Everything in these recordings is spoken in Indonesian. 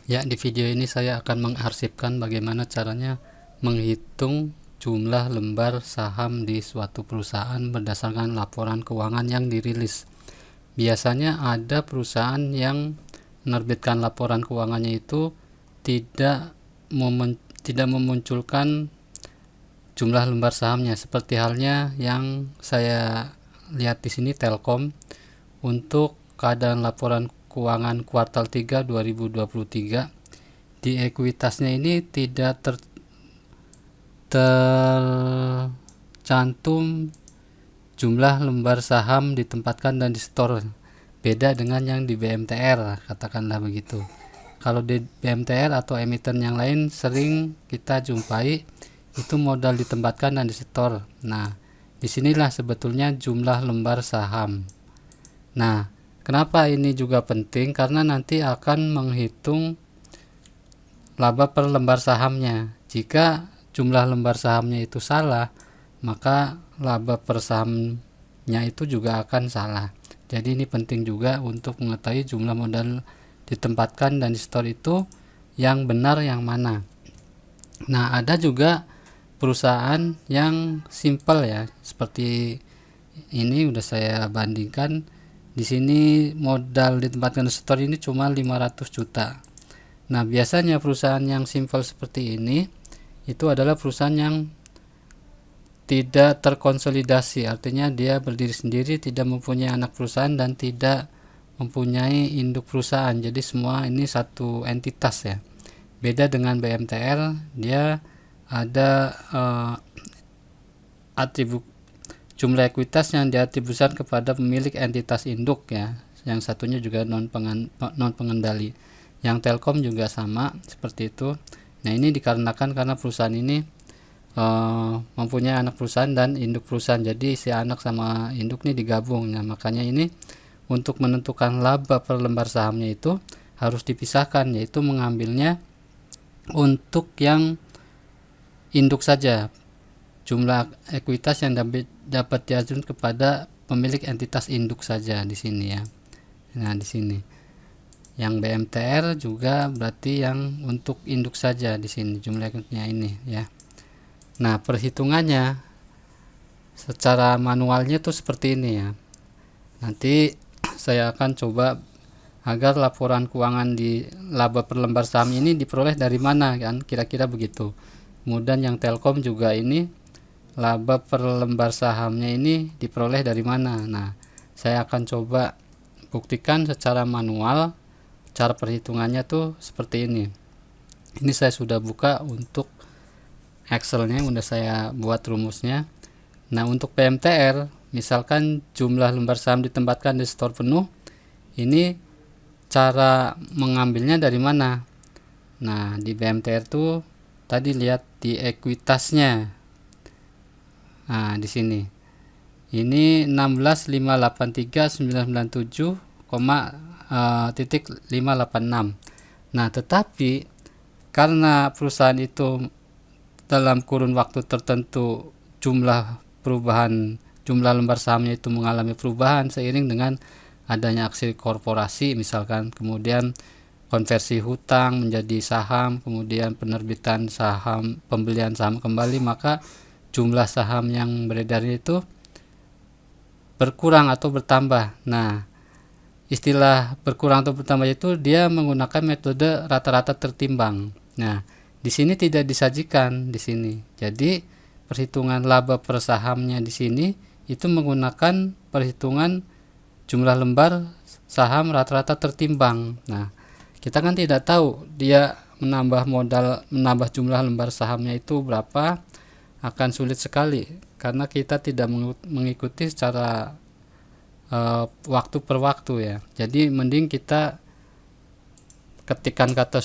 Ya, di video ini saya akan mengarsipkan bagaimana caranya menghitung jumlah lembar saham di suatu perusahaan berdasarkan laporan keuangan yang dirilis. Biasanya ada perusahaan yang menerbitkan laporan keuangannya itu tidak memunculkan jumlah lembar sahamnya, seperti halnya yang saya lihat di sini Telkom. Untuk keadaan laporan keuangan kuartal 3 2023, di ekuitasnya ini tidak tercantum jumlah lembar saham ditempatkan dan di store, beda dengan yang di BMTR, katakanlah begitu. Kalau di BMTR atau emiten yang lain sering kita jumpai itu modal ditempatkan dan di store. Nah, disinilah sebetulnya jumlah lembar saham. Nah, kenapa ini juga penting? Karena nanti akan menghitung laba per lembar sahamnya. Jika jumlah lembar sahamnya itu salah, maka laba per sahamnya itu juga akan salah. Jadi ini penting juga untuk mengetahui jumlah modal ditempatkan dan di store itu yang benar yang mana. Nah, ada juga perusahaan yang simple ya, seperti ini udah saya bandingkan. Di sini modal ditempatkan di store ini cuma 500 juta. Nah, biasanya perusahaan yang simple seperti ini itu adalah perusahaan yang tidak terkonsolidasi, artinya dia berdiri sendiri, tidak mempunyai anak perusahaan dan tidak mempunyai induk perusahaan. Jadi semua ini satu entitas ya. Beda dengan BMTR, dia ada atribut jumlah ekuitas yang diatribusikan kepada pemilik entitas induk ya. Yang satunya juga non pengendali. Yang Telkom juga sama seperti itu. Nah, ini dikarenakan karena perusahaan ini mempunyai anak perusahaan dan induk perusahaan. Jadi si anak sama induk ini digabung. Nah, makanya ini untuk menentukan laba per lembar sahamnya itu harus dipisahkan, yaitu mengambilnya untuk yang induk saja, jumlah ekuitas yang dapat diajukan kepada pemilik entitas induk saja di sini ya. Nah, di sini yang BMTR juga berarti yang untuk induk saja di sini jumlah ekuitasnya ini ya. Nah, perhitungannya secara manualnya tuh seperti ini ya. Nanti saya akan coba agar laporan keuangan di laba per lembar saham ini diperoleh dari mana kan, kira-kira begitu. Kemudian yang Telkom juga ini laba per lembar sahamnya ini diperoleh dari mana. Nah, saya akan coba buktikan secara manual. Cara perhitungannya tuh seperti ini. Ini saya sudah buka untuk Excelnya, udah saya buat rumusnya. Nah, untuk PMTR, misalkan jumlah lembar saham ditempatkan di store penuh, ini cara mengambilnya dari mana? Nah, di BMTR tuh tadi lihat di ekuitasnya. Nah, di sini. Ini 16.583.997,586. Nah, tetapi karena perusahaan itu dalam kurun waktu tertentu jumlah lembar sahamnya itu mengalami perubahan seiring dengan adanya aksi korporasi misalkan, kemudian konversi hutang menjadi saham, kemudian penerbitan saham, pembelian saham kembali, maka jumlah saham yang beredar itu berkurang atau bertambah. Nah, istilah berkurang atau bertambah itu dia menggunakan metode rata-rata tertimbang. Nah, di sini tidak disajikan di sini. Jadi perhitungan laba per sahamnya di sini itu menggunakan perhitungan jumlah lembar saham rata-rata tertimbang. Nah, kita kan tidak tahu dia menambah jumlah lembar sahamnya itu berapa, akan sulit sekali karena kita tidak mengikuti secara waktu per waktu ya. Jadi mending kita ketikkan kata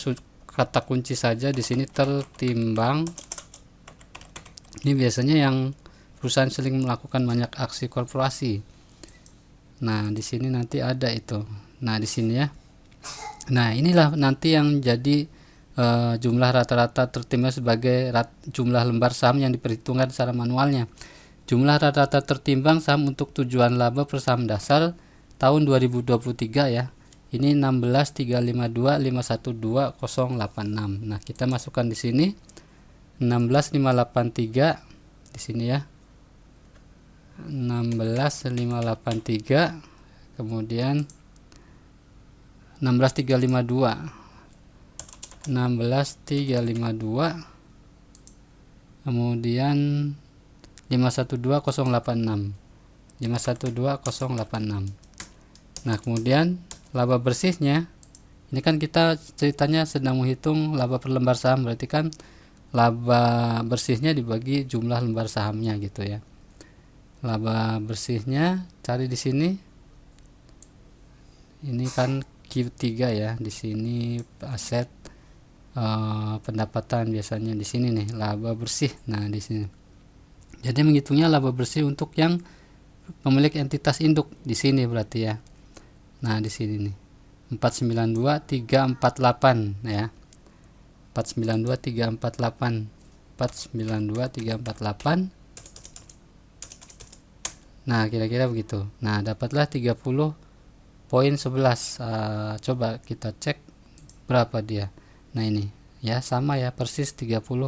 kunci saja di sini, tertimbang. Ini biasanya yang perusahaan sering melakukan banyak aksi korporasi. Nah, di sini nanti ada itu. Nah, di sini ya. Nah, inilah nanti yang jadi jumlah rata-rata tertimbang sebagai jumlah lembar saham yang diperhitungkan secara manualnya. Jumlah rata-rata tertimbang saham untuk tujuan laba per saham dasar tahun 2023 ya. Ini 16.352.512.086. Nah, kita masukkan di sini 16.583 di sini ya. 16.583, kemudian 16.352, kemudian 512086. Nah, kemudian laba bersihnya ini kan kita ceritanya sedang menghitung laba per lembar saham, berarti kan laba bersihnya dibagi jumlah lembar sahamnya gitu ya. Laba bersihnya cari di sini. Ini kan Q3 ya, di sini aset pendapatan biasanya di sini nih laba bersih. Nah, di sini. Jadi menghitungnya laba bersih untuk yang pemilik entitas induk di sini berarti ya. Nah, di sini nih 492.348 ya. 492.348. Nah, kira-kira begitu. Nah, dapatlah 30.11. Coba kita cek berapa dia. Nah, ini ya sama ya, persis 30.1.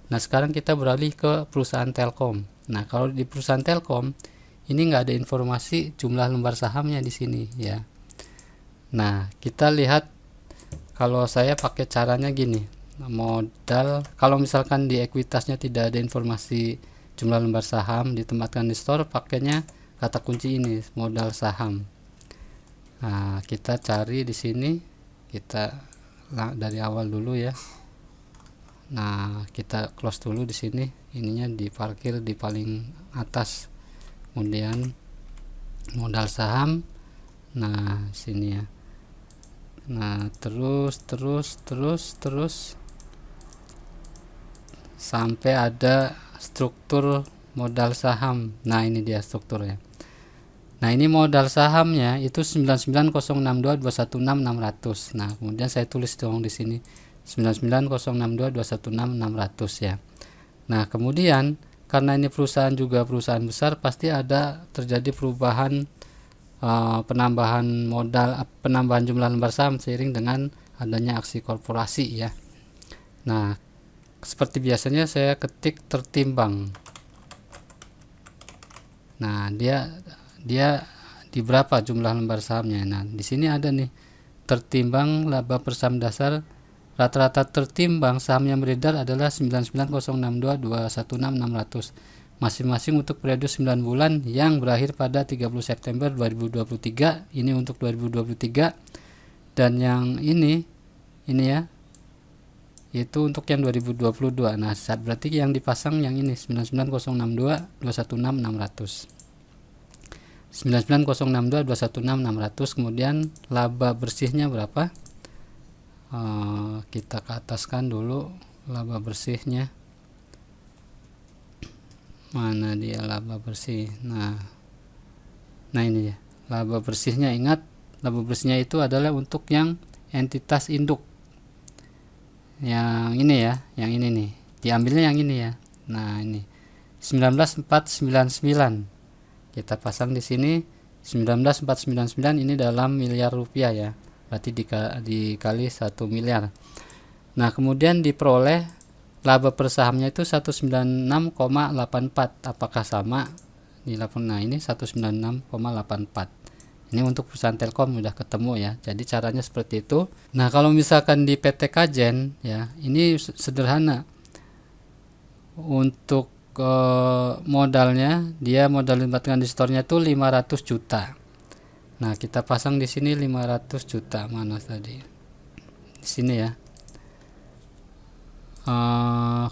Nah, sekarang kita beralih ke perusahaan Telkom. Nah, kalau di perusahaan Telkom ini nggak ada informasi jumlah lembar sahamnya di sini ya. Nah, kita lihat kalau saya pakai caranya gini. Modal, kalau misalkan di ekuitasnya tidak ada informasi jumlah lembar saham ditempatkan di store, pakainya kata kunci ini, modal saham. Nah, kita cari di sini, kita dari awal dulu ya. Nah, kita close dulu di sini, ininya diparkir di paling atas. Kemudian modal saham. Nah, sini ya. Nah, terus sampai ada struktur modal saham. Nah, ini dia strukturnya. Nah, ini modal sahamnya itu 99.062.216.600. Nah, kemudian saya tulis dong di sini 99.062.216.600 ya. Nah, kemudian karena ini perusahaan juga perusahaan besar, pasti ada terjadi perubahan penambahan modal, penambahan jumlah lembar saham seiring dengan adanya aksi korporasi ya. Nah, seperti biasanya saya ketik tertimbang. Nah, dia di berapa jumlah lembar sahamnya. Nah, di sini ada nih tertimbang laba per saham dasar, rata-rata tertimbang saham yang beredar adalah 99.062.216.600 masing-masing untuk periode 9 bulan yang berakhir pada 30 September 2023. Ini untuk 2023, dan yang ini ya, itu untuk yang 2022. Nah, berarti yang dipasang yang ini 99.062.216.600. 99.062.216.600. Kemudian laba bersihnya berapa? Kita ke ataskan dulu laba bersihnya. Mana dia laba bersih? Nah ini ya laba bersihnya. Ingat, laba bersihnya itu adalah untuk yang entitas induk. Yang ini ya, yang ini nih. Diambilnya yang ini ya. Nah, ini 19.499. Kita pasang di sini 19.499, ini dalam miliar rupiah ya. Berarti dikali 1 miliar. Nah, kemudian diperoleh laba per sahamnya itu 196,84. Apakah sama? Nah, ini 196,84. Ini untuk perusahaan Telkom udah ketemu ya. Jadi caranya seperti itu. Nah, kalau misalkan di PT Kajen ya, ini sederhana. Untuk modalnya, dia modal dilibatkan di store-nya itu 500 juta. Nah, kita pasang di sini 500 juta. Mana tadi? Di sini ya.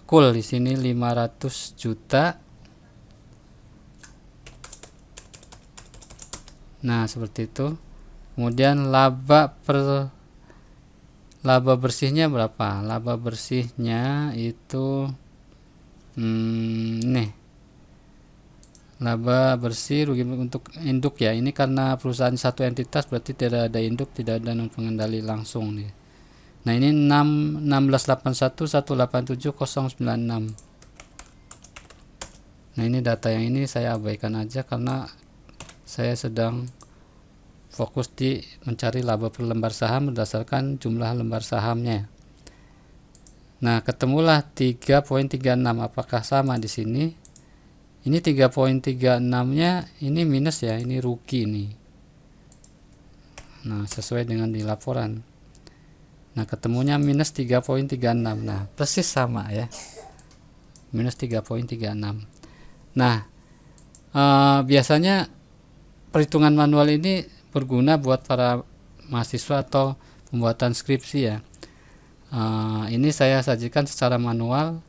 Cool, di sini 500 juta. Nah, seperti itu. Kemudian laba bersihnya berapa? Laba bersihnya itu nih. Laba bersih rugi untuk induk ya. Ini karena perusahaan satu entitas, berarti tidak ada induk, tidak ada non pengendali langsung nih. Nah, ini 1681187096. Nah, ini data yang ini saya abaikan aja karena saya sedang fokus di mencari laba per lembar saham berdasarkan jumlah lembar sahamnya. Nah, ketemulah 3.36. Apakah sama di sini? Ini 3.36-nya ini minus ya, ini rugi ini. Nah, sesuai dengan di laporan. Nah, ketemunya minus 3.36. Nah, persis sama ya. Minus 3.36. Nah, biasanya perhitungan manual ini berguna buat para mahasiswa atau pembuatan skripsi ya. Ini saya sajikan secara manual.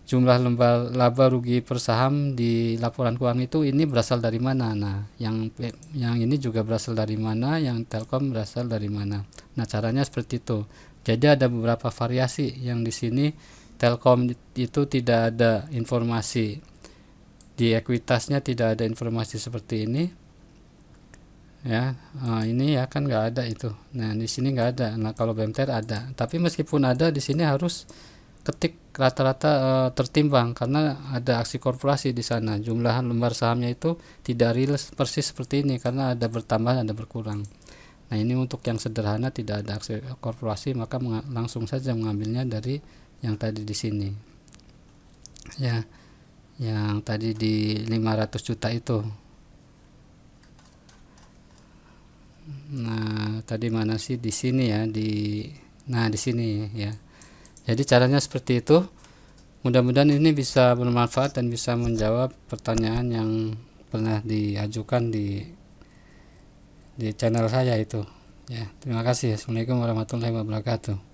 Jumlah lembar laba rugi per saham di laporan keuangan itu ini berasal dari mana. Nah, yang ini juga berasal dari mana, yang Telkom berasal dari mana. Nah, caranya seperti itu. Jadi ada beberapa variasi yang di sini Telkom itu tidak ada informasi, di ekuitasnya tidak ada informasi seperti ini. Ya, ini ya kan nggak ada itu. Nah, di sini nggak ada. Nah, kalau BMTR ada. Tapi meskipun ada, di sini harus ketik rata-rata tertimbang karena ada aksi korporasi di sana. Jumlah lembar sahamnya itu tidak real persis seperti ini karena ada bertambah, ada berkurang. Nah, ini untuk yang sederhana tidak ada aksi korporasi, maka langsung saja mengambilnya dari yang tadi di sini. Ya, yang tadi di 500 juta itu. Nah, tadi mana sih di sini ya, di sini ya. Jadi caranya seperti itu. Mudah-mudahan ini bisa bermanfaat dan bisa menjawab pertanyaan yang pernah diajukan di channel saya itu. Ya, terima kasih. Assalamualaikum warahmatullahi wabarakatuh.